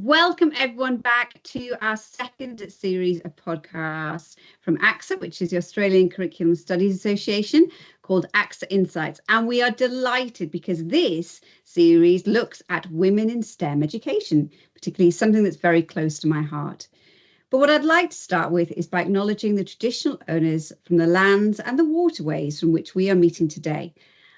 Welcome everyone back to our second series of podcasts from ACSA, which is the Australian Curriculum Studies Association, called ACSA Insights. And we are delighted because this series looks at women in STEM education, particularly something that's very close to my heart. But what I'd like to start with is by acknowledging the traditional owners from the lands and the waterways from which we are meeting today.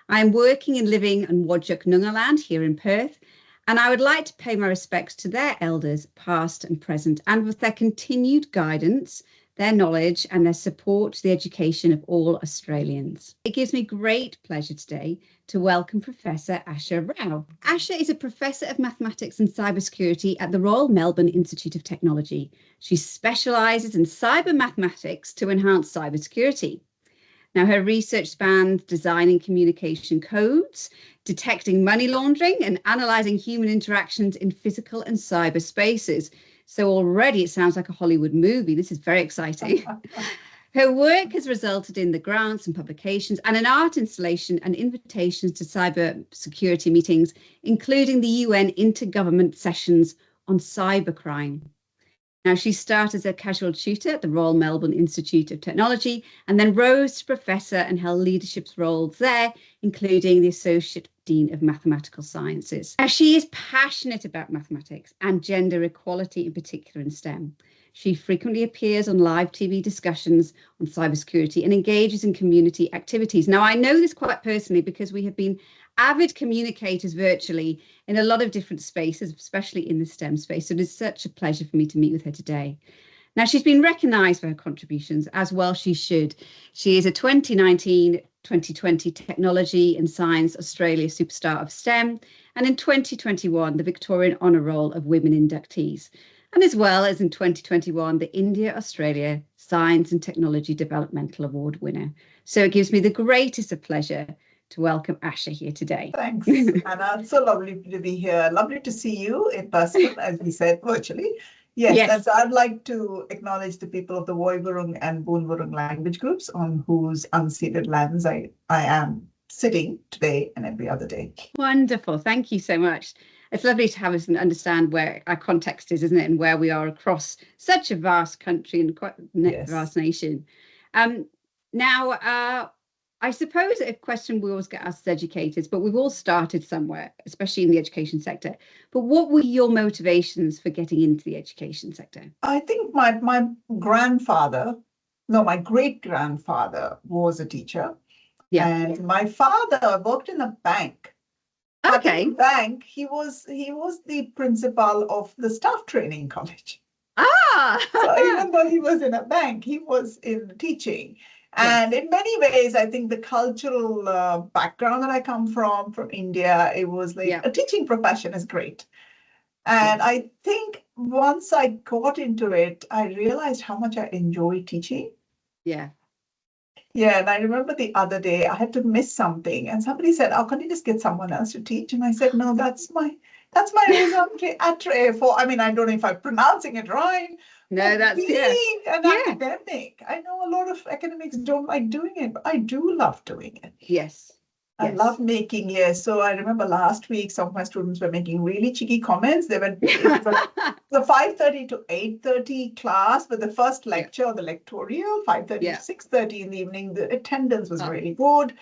I am working and living on Whadjuk Noongar land here in Perth, and I would like to pay my respects to their elders, past and present, and with their continued guidance, their knowledge and their support to the education of all Australians. It gives me great pleasure today to welcome Professor Asha Rao. Asha is a Professor of Mathematics and Cybersecurity at the Royal Melbourne Institute of Technology. She specialises in cyber mathematics to enhance cybersecurity. Now, her research spans designing communication codes, detecting money laundering, and analysing human interactions in physical and cyber spaces. So already it sounds like a Hollywood movie. This is very exciting. Her work has resulted in the grants and publications and an art installation and invitations to cyber security meetings, including the UN Intergovernment Sessions on Cybercrime. Now, she started as a casual tutor at the Royal Melbourne Institute of Technology and then rose to professor and held leadership roles there, including the Associate Dean of Mathematical Sciences. Now, she is passionate about mathematics and gender equality, in particular in STEM. She frequently appears on live TV discussions on cybersecurity and engages in community activities. Now, I know this quite personally because we have been avid communicators virtually in a lot of different spaces, especially in the STEM space. So it is such a pleasure for me to meet with her today. Now, she's been recognised for her contributions, as well she should. She is a 2019-2020 Technology and Science Australia Superstar of STEM, and in 2021, the Victorian Honour Roll of Women Inductees, and as well as in 2021, the India-Australia Science and Technology Developmental Award winner. So it gives me the greatest of pleasure to welcome Asha here today. Thanks, Anna. It's so lovely to be here. Lovely to see you in person, as we said, virtually. Yes. And so I'd like to acknowledge the people of the Woiwurrung and Boonwurrung language groups on whose unceded lands I am sitting today and every other day. Wonderful. Thank you so much. It's lovely to have us and understand where our context is, isn't it, and where we are across such a vast country and quite vast nation. Now, I suppose a question we always get asked as educators, but we've all started somewhere, especially in the education sector. But what were your motivations for getting into the education sector? I think my great-grandfather was a teacher. Yeah. And my father worked in a bank. Okay. In the bank, he was the principal of the staff training college. So even though he was in a bank, he was in teaching. And in many ways, I think the cultural background that I come from India, it was like a teaching profession is great. And I think once I got into it, I realized how much I enjoy teaching. Yeah, and I remember the other day I had to miss something and somebody said, "Oh, can you just get someone else to teach?" And I said, "No, that's my raison d'être for," I mean, I don't know if I'm pronouncing it right. No, that's being an academic. I know a lot of academics don't like doing it, but I do love doing it. Yes. I love making, So I remember last week, some of my students were making really cheeky comments. They went the 5:30 to 8:30 class with the first lecture or the lectorial, 5:30 to 6:30 in the evening. The attendance was really good.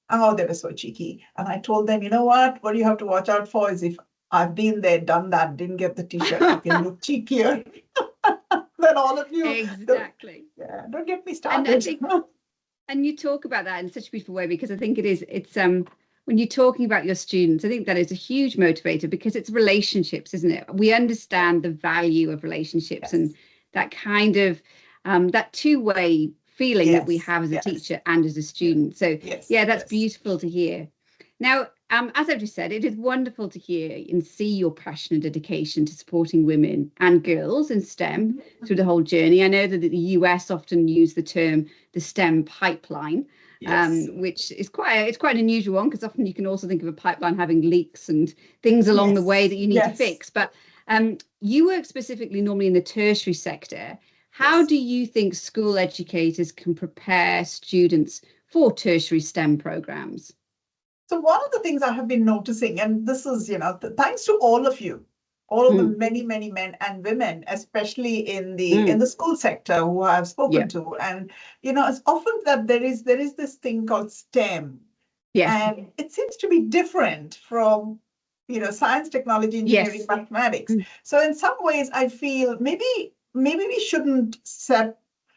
Oh, they were so cheeky. And I told them, you know what you have to watch out for is if I've been there, done that, didn't get the t-shirt, I can look cheekier than all of you. Exactly. Don't get me started. And you talk about that in such a beautiful way, because I think it's when you're talking about your students, I think that is a huge motivator because it's relationships, isn't it? We understand the value of relationships and that kind of that two-way feeling that we have as a teacher and as a student. So that's beautiful to hear. Now, as I've just said, it is wonderful to hear and see your passion and dedication to supporting women and girls in STEM through the whole journey. I know that the US often use the term the STEM pipeline, which is quite an unusual one because often you can also think of a pipeline having leaks and things along the way that you need to fix. But you work specifically normally in the tertiary sector. How do you think school educators can prepare students for tertiary STEM programs? So one of the things I have been noticing, and this is, thanks to all of you all of the many men and women, especially in the school sector, who I've spoken to. And it's often that there is this thing called STEM. Yes. And it seems to be different from science, technology, engineering, mathematics. So in some ways I feel maybe we shouldn't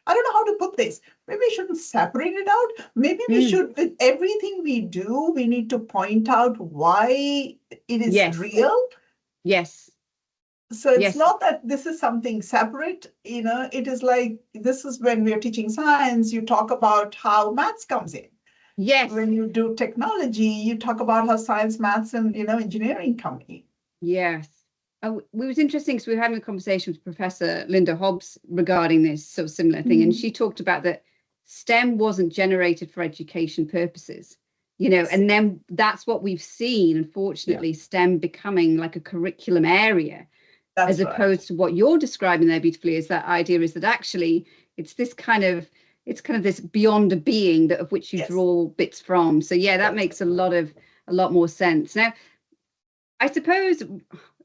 I don't know how to put this. Maybe we shouldn't separate it out. Maybe we should, with everything we do, we need to point out why it is real. Yes. So it's not that this is something separate, it is like, this is when we are teaching science, you talk about how maths comes in. Yes. When you do technology, you talk about how science, maths, and engineering come in. Yes. Oh, it was interesting because we were having a conversation with Professor Linda Hobbs regarding this sort of similar thing. And she talked about that STEM wasn't generated for education purposes, and then that's what we've seen, unfortunately, STEM becoming like a curriculum area. As opposed to what you're describing there beautifully, is that idea is that actually it's kind of this beyond a being of which you draw bits from. So that makes a lot more sense. Now, I suppose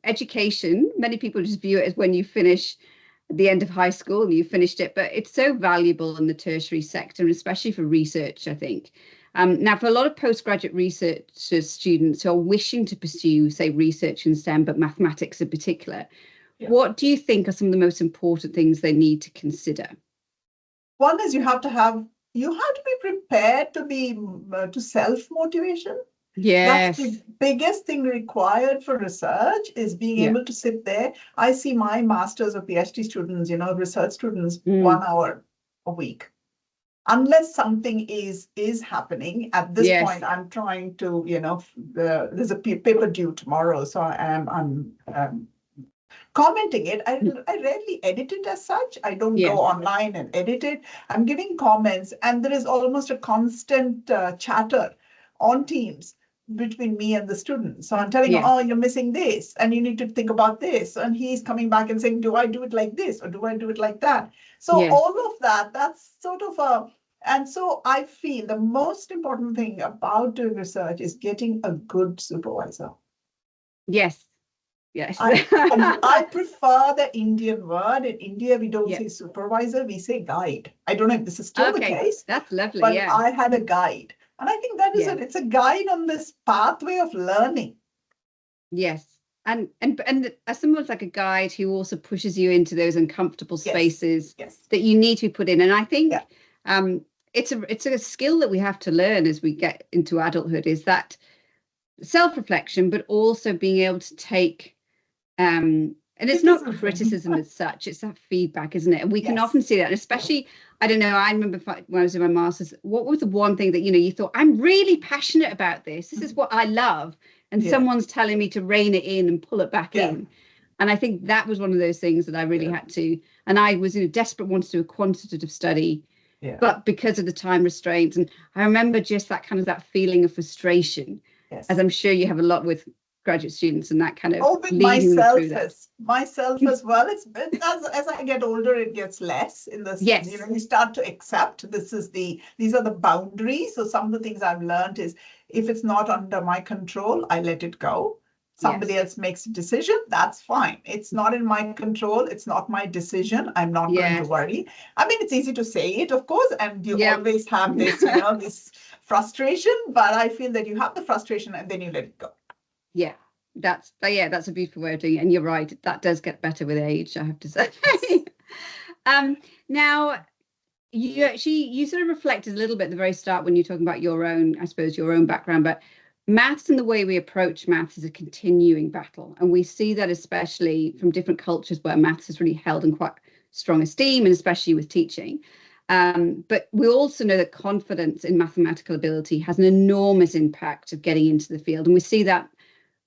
education, many people just view it as when you finish at the end of high school, you finished it, but it's so valuable in the tertiary sector, and especially for research, I think. Now, for a lot of postgraduate research students who are wishing to pursue, say, research in STEM, but mathematics in particular, what do you think are some of the most important things they need to consider? One is you have to be prepared to self-motivation. Yes. That's the biggest thing required for research, is being able to sit there. I see my master's or PhD students, research students, 1 hour a week. Unless something is happening at this point, I'm trying to, there's a paper due tomorrow, so I'm commenting it. I rarely edit it as such. I don't go online and edit it. I'm giving comments, and there is almost a constant chatter on Teams between me and the student. So I'm telling him, oh, you're missing this, and you need to think about this. And he's coming back and saying, do I do it like this, or do I do it like that? So all of that's sort of and so I feel the most important thing about doing research is getting a good supervisor. Yes. I prefer the Indian word. In India, we don't say supervisor, we say guide. I don't know if this is still the case. That's lovely. But I had a guide. And I think that is it's a guide on this pathway of learning. Yes. And as someone like a guide who also pushes you into those uncomfortable spaces that you need to be put in. And I think it's a skill that we have to learn as we get into adulthood, is that self-reflection, but also being able to take and it's not criticism as such, it's that feedback, isn't it? And we can often see that, and especially, I don't know, I remember when I was in my master's, what was the one thing that you thought, I'm really passionate about this is what I love, and someone's telling me to rein it in and pull it back in. And I think that was one of those things that I really had to, and I was desperate, wanted to do a quantitative study, but because of the time restraints, and I remember just that feeling of frustration, as I'm sure you have a lot with graduate students, and that kind of with myself as well. It's as I get older, it gets less in this. You start to accept these are the boundaries. So some of the things I've learned is, if it's not under my control, I let it go. Somebody else makes a decision, that's fine. It's not in my control, it's not my decision, I'm not going to worry. I mean, it's easy to say it, of course, and you always have this this frustration, but I feel that you have the frustration and then you let it go. That's a beautiful way of doing it, and you're right, that does get better with age, I have to say. Now, you sort of reflected a little bit at the very start when you're talking about your own background, but maths and the way we approach maths is a continuing battle, and we see that especially from different cultures where maths is really held in quite strong esteem, and especially with teaching. But we also know that confidence in mathematical ability has an enormous impact of getting into the field, and we see that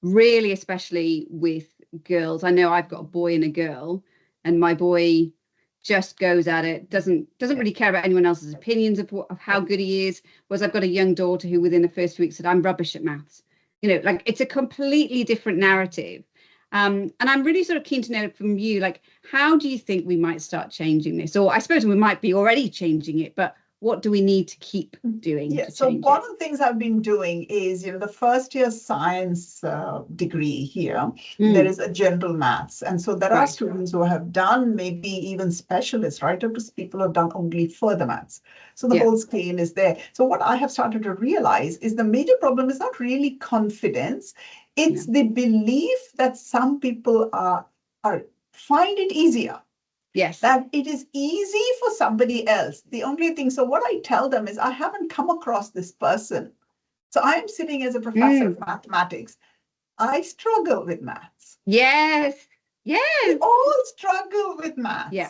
really especially with girls. I know I've got a boy and a girl, and my boy just goes at it, doesn't really care about anyone else's opinions of how good he is, whereas I've got a young daughter who within the first week said, I'm rubbish at maths. Like, it's a completely different narrative. And I'm really sort of keen to know from you, like, how do you think we might start changing this? Or I suppose we might be already changing it, but what do we need to keep doing to so change one it? of the things I've been doing is, the first year science degree here, there is a general maths. And so there are Right. students who have done maybe even specialists, right? Up to people who have done only further maths. So the whole scale is there. So what I have started to realize is the major problem is not really confidence. It's the belief that some people are find it easier. Yes. That it is easy for somebody else. The only thing, so what I tell them is I haven't come across this person. So I am sitting as a professor of mathematics. I struggle with maths. Yes. We Yes. all struggle with maths. Yeah.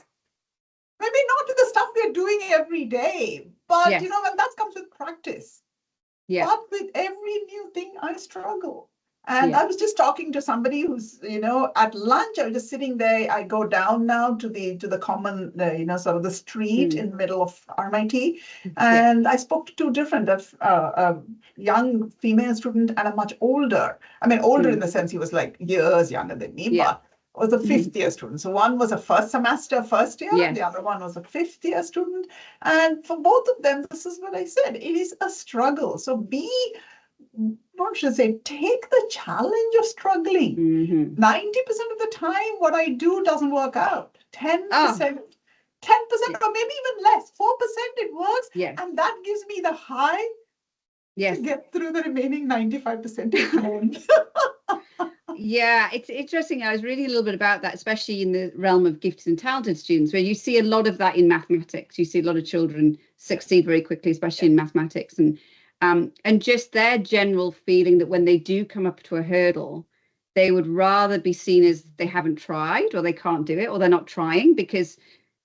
Maybe not with the stuff we're doing every day, but Yes. and that comes with practice. Yeah. But with every new thing, I struggle. And I was just talking to somebody who's, at lunch, I was just sitting there. I go down now to the common, sort of the street in the middle of RMIT. And I spoke to two different, a young female student and a much older. I mean, older in the sense he was like years younger than me, but was a fifth year student. So one was a first semester, first year, and the other one was a fifth year student. And for both of them, this is what I said, it is a struggle. So what should I say, take the challenge of struggling. 90% of the time, what I do doesn't work out. 10%, 10% or maybe even less, 4% it works. And that gives me the high to get through the remaining 95%. Yeah, it's interesting. I was reading a little bit about that, especially in the realm of gifted and talented students, where you see a lot of that in mathematics. You see a lot of children succeed very quickly, especially in mathematics, and just their general feeling that when they do come up to a hurdle, they would rather be seen as they haven't tried or they can't do it or they're not trying because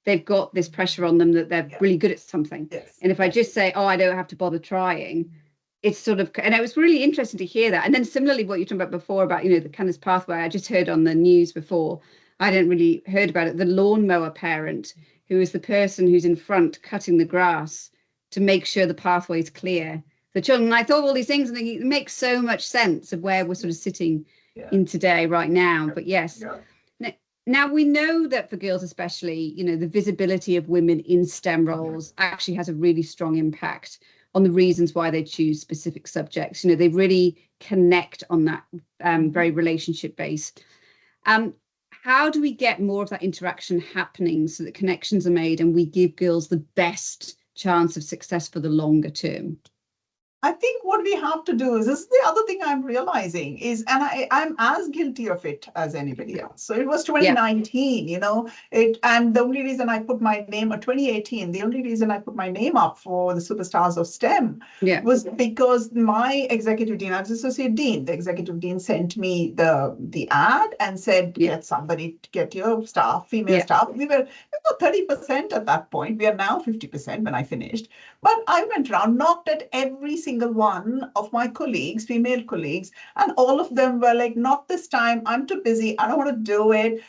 they've got this pressure on them that they're really good at something. And if I just say, oh, I don't have to bother trying, it's sort of, and it was really interesting to hear that. And then similarly, what you talked about before about, the kind of pathway, I just heard on the news before, I hadn't really heard about it, the lawnmower parent, who is the person who's in front cutting the grass to make sure the pathway is clear for children. And I thought all these things, and it makes so much sense of where we're sort of sitting in today right now. But yes. Now, we know that for girls especially, the visibility of women in STEM roles actually has a really strong impact on the reasons why they choose specific subjects. They really connect on that very relationship based. How do we get more of that interaction happening so that connections are made and we give girls the best chance of success for the longer term? I think what we have to do is, this is the other thing I'm realizing is, and I'm as guilty of it as anybody else. So it was 2019, and the only reason I put my name, or 2018, the only reason I put my name up for the Superstars of STEM was because my executive dean, I was associate dean, the executive dean sent me the ad and said, get somebody to get your staff, female staff. We were 30% at that point. We are now 50% when I finished. But I went around, knocked at every single one of my colleagues, female colleagues, and all of them were like, not this time, I'm too busy, I don't want to do it.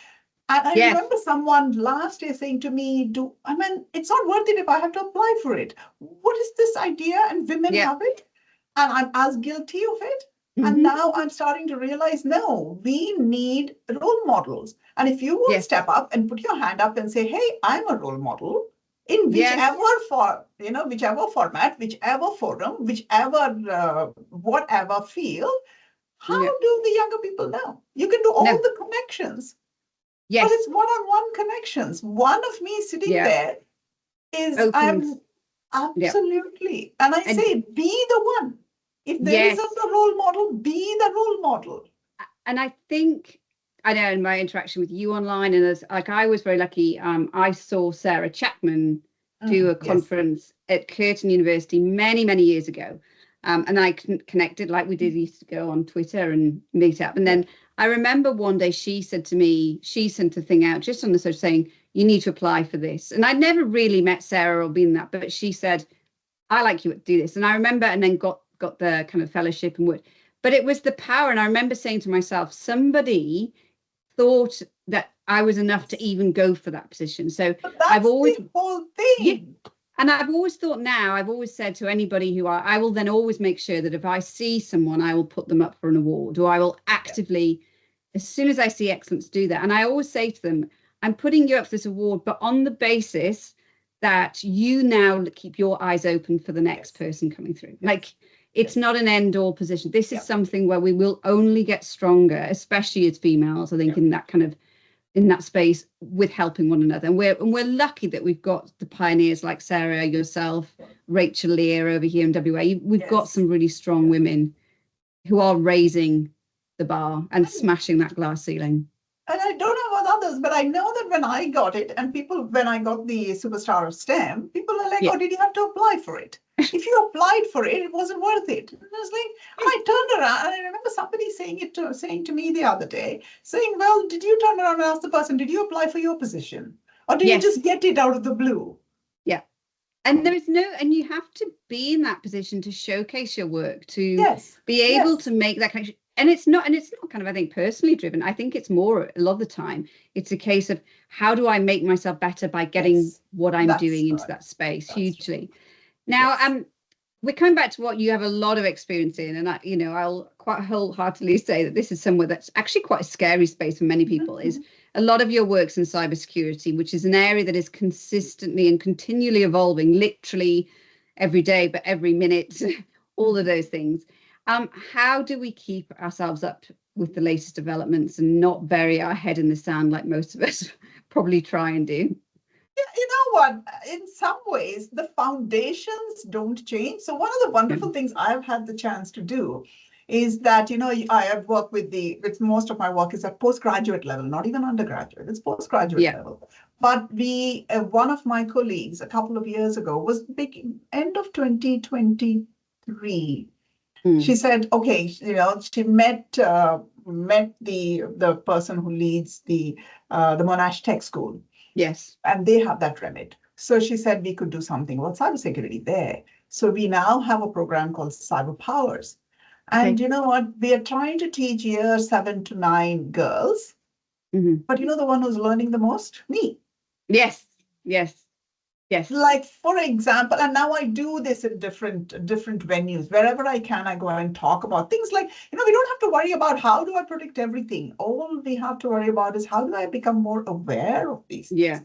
And I remember someone last year saying to me, it's not worth it if I have to apply for it. What is this idea? And women have it. And I'm as guilty of it. And now I'm starting to realize, no, we need role models. And if you will step up and put your hand up and say, hey, I'm a role model, in whichever whichever format, whichever forum, whichever whatever field, how do the younger people know? You can do all the connections. But it's one-on-one connections. One of me sitting there is I'm absolutely, and I say, be the one. If there isn't a role model, be the role model. And I think, I know in my interaction with you online, and as I was very lucky, I saw Sarah Chapman do a conference at Curtin University many, many years ago. And I connected like we did, used to go on Twitter and meet up. And then I remember one day she said to me, she sent a thing out just on the social saying, you need to apply for this. And I'd never really met Sarah or been that, but she said, I like you to do this. And I remember, and then got the kind of fellowship and would, but it was the power. And I remember saying to myself, somebody thought that I was enough to even go for that position. So I've always, the whole thing. And I've always thought now, I've always said to anybody who I will then always make sure that if I see someone, I will put them up for an award, or I will actively, as soon as I see excellence, do that. And I always say to them, I'm putting you up for this award, but on the basis that you now keep your eyes open for the next person coming through. Like, it's not an end-all position. This is something where we will only get stronger, especially as females, I think, in that kind of, in that space, with helping one another. And we're lucky that we've got the pioneers like Sarah, yourself, Rachel Lear over here in WA. We've got some really strong women who are raising the bar and smashing that glass ceiling. And I don't know about others, but I know that when I got it, and people, when I got the Superstar of STEM, people are like, oh, did you have to apply for it? If you applied for it, it wasn't worth it. And I was like, I turned around, and I remember somebody saying to me the other day, saying, well, did you turn around and ask the person, did you apply for your position? Or did you just get it out of the blue? Yeah. And there is and you have to be in that position to showcase your work, to be able to make that connection. And it's not kind of, I think, personally driven. I think it's more, a lot of the time, it's a case of, how do I make myself better by getting what I'm doing into that space? Hugely. Now, we're coming back to what you have a lot of experience in, and I'll quite wholeheartedly say that this is somewhere that's actually quite a scary space for many people. Is a lot of your work's in cybersecurity, which is an area that is consistently and continually evolving, literally every day, but every minute, all of those things. How do we keep ourselves up with the latest developments and not bury our head in the sand like most of us probably try and do? Yeah, you know what? In some ways, the foundations don't change. So one of the wonderful things I've had the chance to do is that, I have worked with most of my work is at postgraduate level, not even undergraduate, it's postgraduate level. But one of my colleagues a couple of years ago was end of 2023. She said, okay, she met the person who leads the Monash Tech School. Yes. And they have that remit. So she said we could do something about cybersecurity there. So we now have a program called Cyber Powers. And you know what? We are trying to teach year 7 to 9 girls. But you know the one who's learning the most? Me. Yes. Like, for example, and now I do this in different venues. Wherever I can, I go and talk about things like, we don't have to worry about how do I protect everything. All we have to worry about is how do I become more aware of these things. Yeah.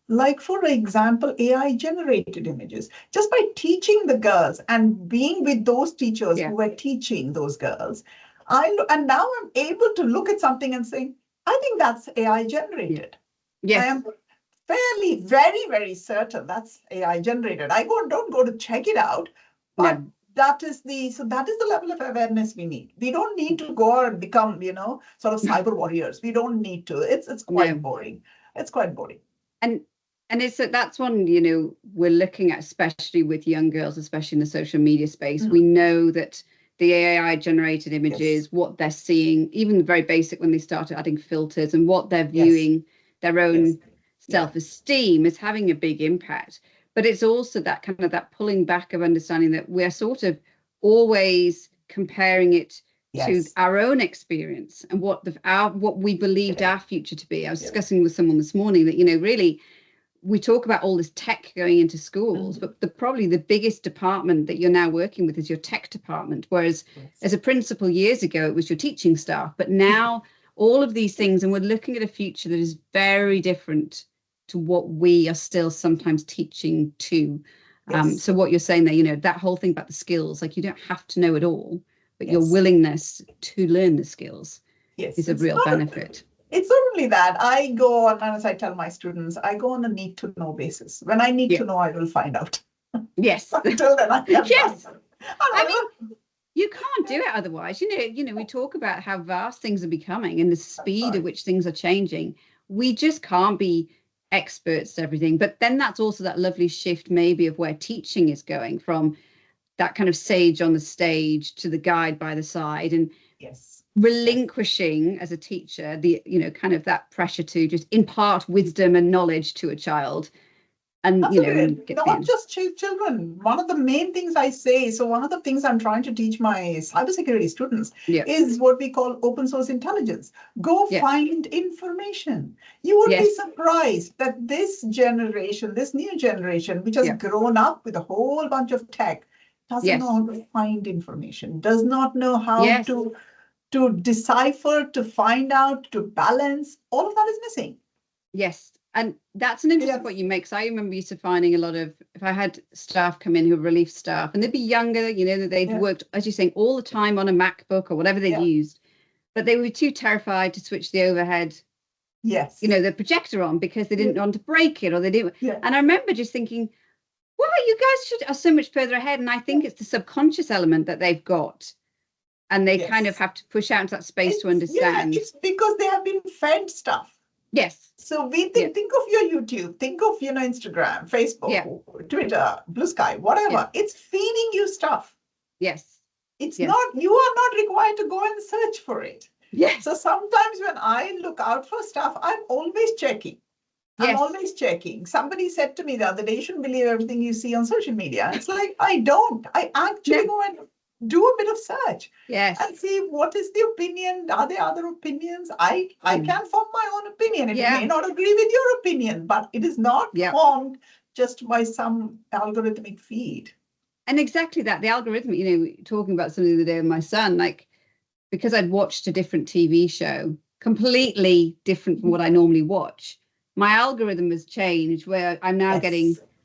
Like, for example, AI generated images. Just by teaching the girls and being with those teachers who were teaching those girls, and now I'm able to look at something and say, I think that's AI generated. Yes. I am fairly, very, very certain that's AI generated. I don't go to check it out, but that is the level of awareness we need. We don't need to go and become, sort of cyber warriors. We don't need to. It's quite boring. It's quite boring. And that's one, we're looking at, especially with young girls, especially in the social media space. We know that the AI generated images, what they're seeing, even the very basic when they started adding filters and what they're viewing, their own self-esteem is having a big impact. But it's also that kind of that pulling back of understanding that we're sort of always comparing it to our own experience and what we believed our future to be. I was discussing with someone this morning that, really, we talk about all this tech going into schools, but probably the biggest department that you're now working with is your tech department. Whereas as a principal years ago, it was your teaching staff. But now all of these things, and we're looking at a future that is very different to what we are still sometimes teaching to. So what you're saying there, that whole thing about the skills, like you don't have to know it all, but your willingness to learn the skills is a real benefit. It's not only that. I go on, as I tell my students, I go on a need to know basis. When I need to know, I will find out. Yes. Until then, I mean, you can't do it otherwise. We talk about how vast things are becoming and the speed at which things are changing. We just can't be experts at everything. But then that's also that lovely shift maybe of where teaching is going, from that kind of sage on the stage to the guide by the side, and relinquishing as a teacher the kind of that pressure to just impart wisdom and knowledge to a child. And not just children. One of the main things I say, so one of the things I'm trying to teach my cybersecurity students is what we call open source intelligence. Go find information. You would be surprised that this generation, this new generation, which has grown up with a whole bunch of tech, doesn't know how to find information, does not know how to decipher, to find out, to balance. All of that is missing. Yes. And that's an interesting point you make. So I remember used to finding a lot of, if I had staff come in who were relief staff and they'd be younger, you know, that they'd worked, as you're saying, all the time on a MacBook or whatever they'd used, but they were too terrified to switch the overhead, you know, the projector on because they didn't want to break it or they didn't. And I remember just thinking, well, you guys are so much further ahead. And I think it's the subconscious element that they've got. And they kind of have to push out into that space to understand. Yeah, it's because they have been fed stuff. Yes. So we think of your YouTube, think of, you know, Instagram, Facebook, Twitter, Blue Sky, whatever. Yeah. It's feeding you stuff. Yes. It's not, you are not required to go and search for it. Yes. So sometimes when I look out for stuff, I'm always checking. I'm always checking. Somebody said to me the other day, you shouldn't believe everything you see on social media. It's like, I don't. I actually go and do a bit of search and see what is the opinion. Are there other opinions? I can form my own opinion. It may not agree with your opinion, but it is not formed just by some algorithmic feed. And exactly that, the algorithm, you know, talking about something the other day with my son, like, because I'd watched a different TV show, completely different from what I normally watch, my algorithm has changed where I'm now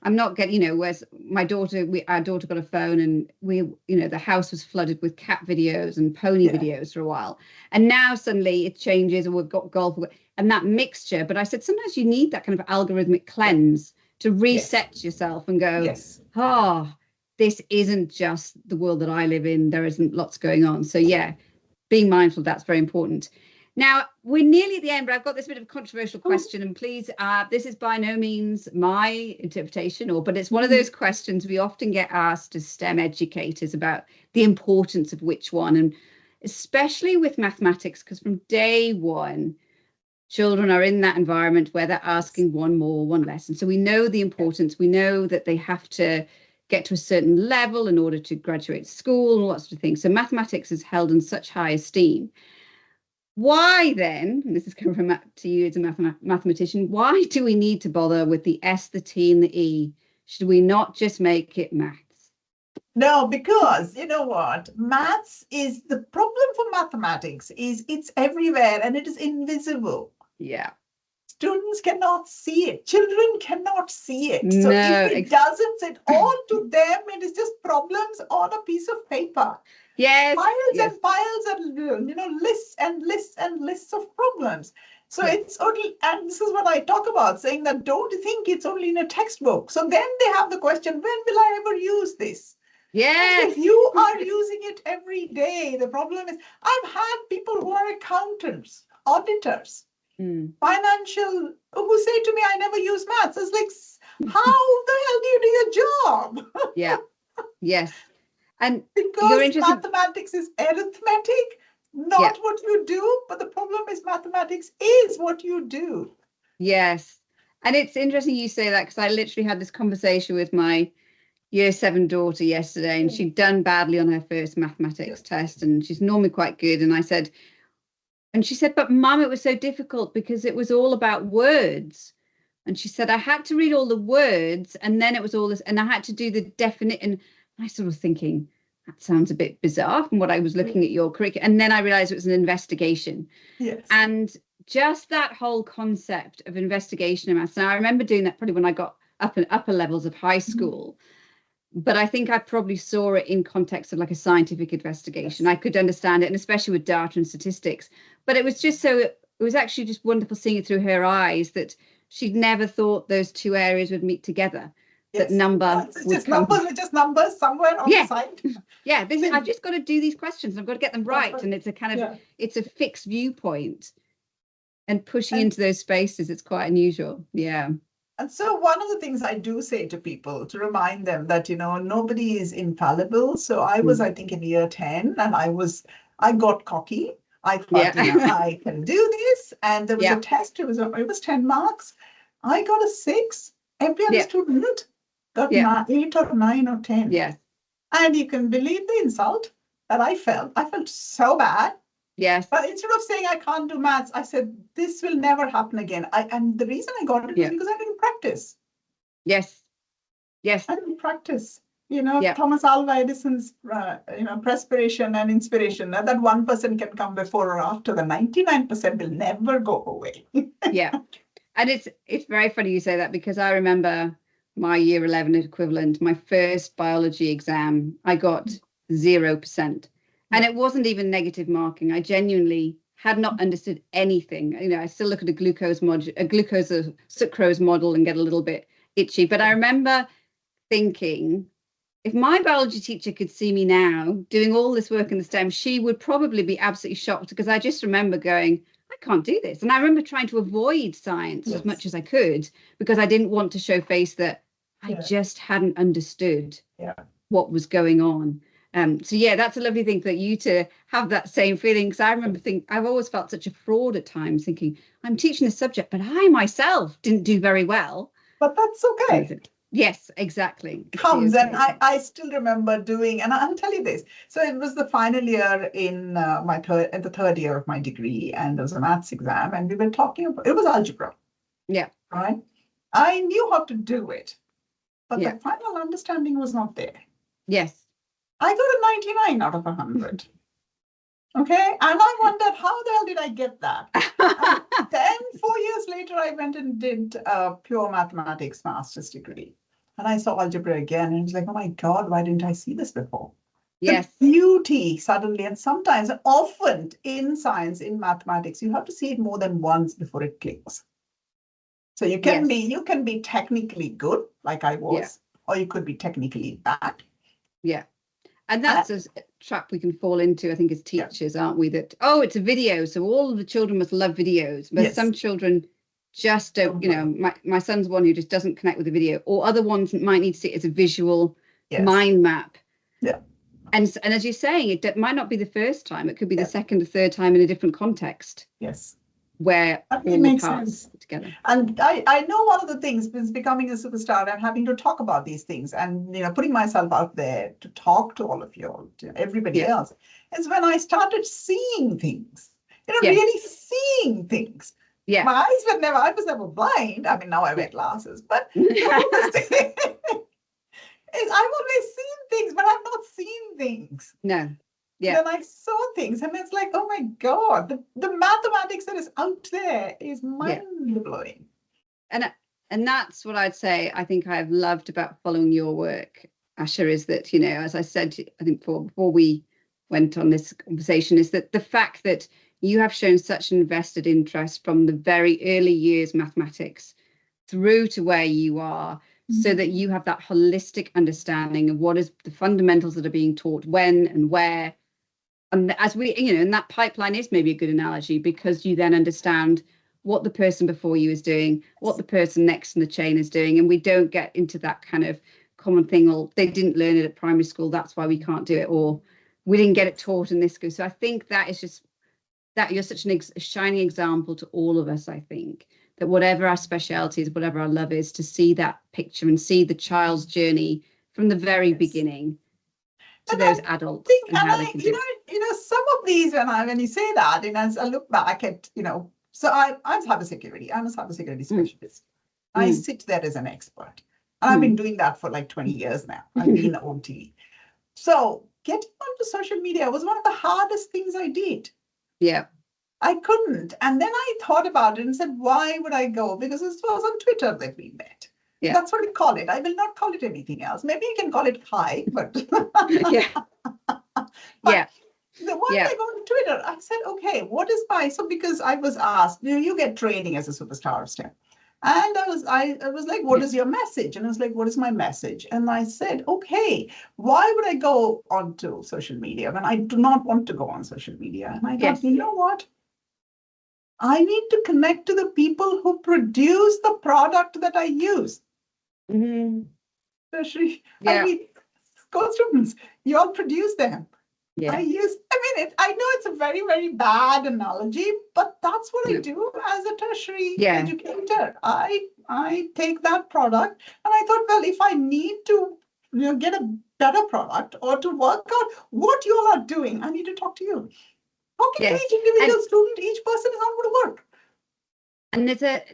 I'm not getting, you know, whereas our daughter got a phone and we, you know, the house was flooded with cat videos and pony videos for a while. And now suddenly it changes and we've got golf and that mixture. But I said, sometimes you need that kind of algorithmic cleanse to reset yourself and go, this isn't just the world that I live in. There isn't lots going on. So being mindful, that's very important. Now, we're nearly at the end, but I've got this bit of a controversial question, and please, this is by no means my interpretation, but it's one of those questions we often get asked as STEM educators about the importance of which one, and especially with mathematics, because from day one, children are in that environment where they're asking one more, one less. And so we know the importance. We know that they have to get to a certain level in order to graduate school and all that sort of thing. So mathematics is held in such high esteem. Why then, and this is coming from to you as a mathematician, why do we need to bother with the S, the T, and the E? Should we not just make it maths? No, because you know what? Maths is the problem for mathematics is it's everywhere and it is invisible. Yeah. Students cannot see it. Children cannot see it. So if it doesn't sit all to them, it is just problems on a piece of paper. Yes. Piles and piles of, you know, lists and lists and lists of problems. So it's only, and this is what I talk about, saying that don't think it's only in a textbook. So then they have the question, when will I ever use this? Yes. If you are using it every day, the problem is, I've had people who are accountants, auditors, financial, who say to me, I never use maths. It's like, how the hell do you do your job? Yeah. Yes. And because mathematics is arithmetic, not what you do, but the problem is mathematics is what you do. Yes. And it's interesting you say that, because I literally had this conversation with my year 7 daughter yesterday, and she'd done badly on her first mathematics test, and she's normally quite good. And she said, but Mum, it was so difficult because it was all about words. And she said, I had to read all the words, and then it was all this, and I had to do the definite. And I sort of thinking, that sounds a bit bizarre from what I was looking at your curriculum. And then I realized it was an investigation. Yes. And just that whole concept of investigation in maths. Now, I remember doing that probably when I got up in upper levels of high school. But I think I probably saw it in context of like a scientific investigation. I could understand it, and especially with data and statistics. But it was just so, it was actually just wonderful seeing it through her eyes that she'd never thought those two areas would meet together. That number just numbers somewhere on the side. Yeah, I've just got to do these questions. I've got to get them right. And it's a kind of, it's a fixed viewpoint. And pushing into those spaces, it's quite unusual. Yeah. And so one of the things I do say to people to remind them that, you know, nobody is infallible. So I was, I think, in year 10, and I got cocky. I thought, you know, I can do this. And there was a test. It was 10 marks. I got a 6. Every other student got 8 or 9 or 10. Yes. And you can believe the insult that I felt. I felt so bad. Yes. But instead of saying I can't do maths, I said, this will never happen again. And the reason I got it was because I didn't practice. Yes. Yes. I didn't practice. You know, Thomas Alva Edison's, perspiration and inspiration, that 1% can come before or after, the 99% will never go away. Yeah. And it's very funny you say that, because I remember my year 11 equivalent, my first biology exam, I got 0%. And it wasn't even negative marking. I genuinely had not understood anything. You know, I still look at a glucose or sucrose model and get a little bit itchy. But I remember thinking, if my biology teacher could see me now doing all this work in the STEM, she would probably be absolutely shocked, because I just remember going, I can't do this. And I remember trying to avoid science as much as I could, because I didn't want to show face that I just hadn't understood what was going on. So yeah, that's a lovely thing for you to have that same feeling. Because I remember thinking, I've always felt such a fraud at times, thinking I'm teaching this subject, but I myself didn't do very well. But that's okay. Yes, exactly. Comes, and I still remember doing, and I'll tell you this. So it was the final year in the third year of my degree, and there was a maths exam, and we were talking about, it was algebra. Yeah. Right. I knew how to do it, but the final understanding was not there. Yes. I got a 99 out of 100. Okay. And I wondered, how the hell did I get that? And then 4 years later, I went and did a pure mathematics master's degree. And I saw algebra again, and it was like, oh my God, why didn't I see this before? Yes. The beauty suddenly, and sometimes, and often in science, in mathematics, you have to see it more than once before it clicks. So you can be technically good, like I was, or you could be technically bad. Yeah. And that's a trap we can fall into, I think, as teachers, aren't we? That, oh, it's a video, so all of the children must love videos. But some children just don't, you know, my son's one who just doesn't connect with the video, or other ones might need to see it as a visual mind map. Yeah. And as you're saying, it might not be the first time. It could be the second or third time in a different context. Yes. Where all the parts together. And I know one of the things is becoming a superstar and having to talk about these things, and, you know, putting myself out there to talk to all of you, to everybody else, is when I started seeing things, you know, really seeing things. Yeah. My eyes were never, I was never blind. I mean, now I wear glasses, but I've always seen things, but I've not seen things. No. Yeah. Then I saw things, and it's like, oh my God, the mathematics that is out there is mind-blowing. And that's what I'd say, I think I've loved about following your work, Asha, is that, you know, as I said, I think before we went on this conversation, is that the fact that you have shown such an invested interest from the very early years mathematics through to where you are, so that you have that holistic understanding of what is the fundamentals that are being taught when and where. And as we, you know, and that pipeline is maybe a good analogy, because you then understand what the person before you is doing, what the person next in the chain is doing. And we don't get into that kind of common thing, or they didn't learn it at primary school, that's why we can't do it, or we didn't get it taught in this school. So I think that is just that you're such a shining example to all of us. I think that whatever our specialty is, whatever our love is, to see that picture and see the child's journey from the very beginning to those adults, and how they can do it. You know, some of these, when you say that, and as I look back at, you know, so I'm cybersecurity. I'm a cybersecurity specialist. I sit there as an expert, and I've been doing that for like 20 years now. I've been OT. So getting onto social media was one of the hardest things I did. Yeah. I couldn't. And then I thought about it and said, why would I go? Because it was on Twitter that we met. Yeah. That's what we call it. I will not call it anything else. Maybe you can call it hi, but The one I go on Twitter, I said, okay, what is so because I was asked, you get training as a superstar of STEM. And I was like, what is your message? And I was like, what is my message? And I said, okay, why would I go onto social media when I do not want to go on social media? And I thought, you know what? I need to connect to the people who produce the product that I use. Especially, I mean, co-students, you all produce them. I know it's a very, very bad analogy, but that's what I do as a tertiary educator. I take that product, and I thought, well, if I need to get a better product or to work out what you all are doing, I need to talk to you. Talking to each individual student, each person is not going to work. And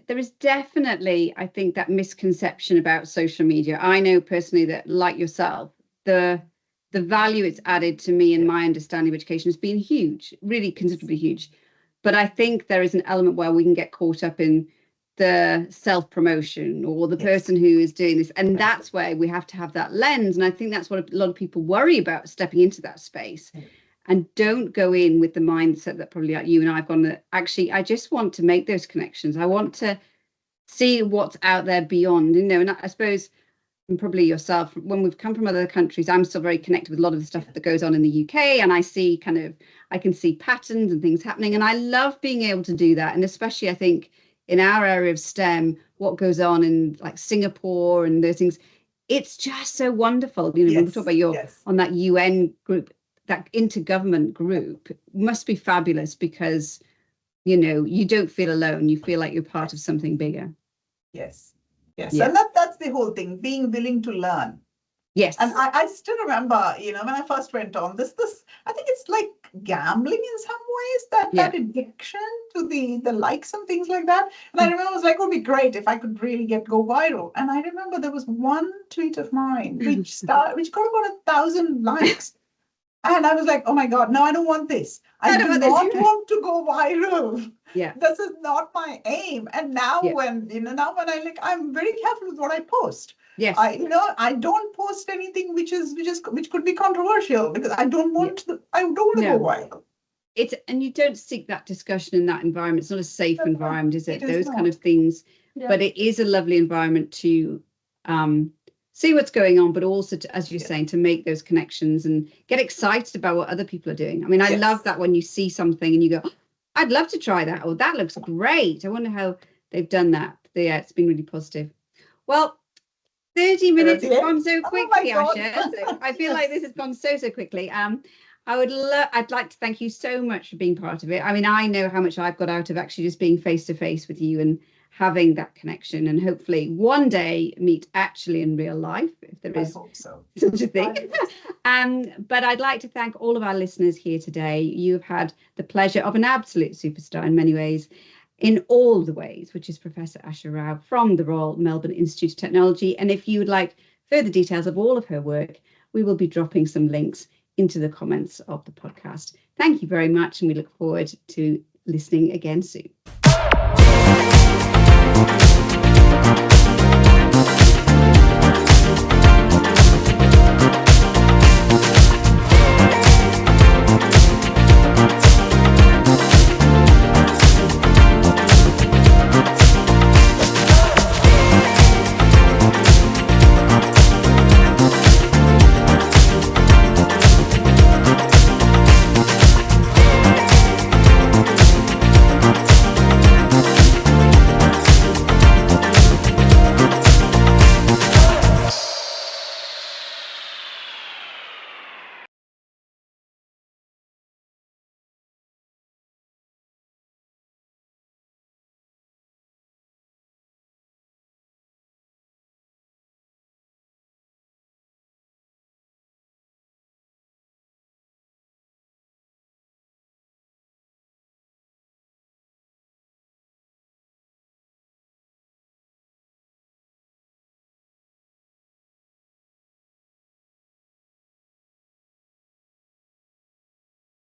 there is definitely, I think, that misconception about social media. I know personally that, like yourself, the value it's added to me and my understanding of education has been huge, really considerably huge. But I think there is an element where we can get caught up in the self-promotion or the person who is doing this. And that's where we have to have that lens. And I think that's what a lot of people worry about, stepping into that space. And don't go in with the mindset that probably like you and I've gone, that actually, I just want to make those connections. I want to see what's out there beyond, and I suppose, and probably yourself, when we've come from other countries, I'm still very connected with a lot of the stuff that goes on in the UK, and I can see patterns and things happening. And I love being able to do that. And especially, I think, in our area of STEM, what goes on in like Singapore and those things, it's just so wonderful. When we talk about on that UN group, that intergovernment group must be fabulous, because you don't feel alone. You feel like you're part of something bigger. Yes. And that's the whole thing, being willing to learn. Yes. And I still remember, when I first went on this, I think it's like gambling in some ways, that addiction to the likes and things like that. And I remember I was like, it would be great if I could really go viral. And I remember there was one tweet of mine which got about 1,000 likes. And I was like, oh my God, no, I don't want this. I do not want to go viral. Yeah. This is not my aim. And now when I'm very careful with what I post. Yes. I don't post anything which could be controversial, because I don't want to go viral. And you don't seek that discussion in that environment. It's not a safe environment, is it? Those kind of things. Yeah. But it is a lovely environment to see what's going on, but also to, as you're saying, to make those connections and get excited about what other people are doing. I mean, I love that when you see something and you go, oh, I'd love to try that, or that looks great. I wonder how they've done that. It's been really positive. Well, 30 minutes has gone so quickly, Asha. So I feel like this has gone so quickly. I'd like to thank you so much for being part of it. I mean, I know how much I've got out of actually just being face to face with you and having that connection, and hopefully one day meet actually in real life, if there is such a thing. But I'd like to thank all of our listeners here today. You've had the pleasure of an absolute superstar in many ways, in all the ways, which is Professor Asha Rao from the Royal Melbourne Institute of Technology. And if you would like further details of all of her work, we will be dropping some links into the comments of the podcast. Thank you very much, and we look forward to listening again soon.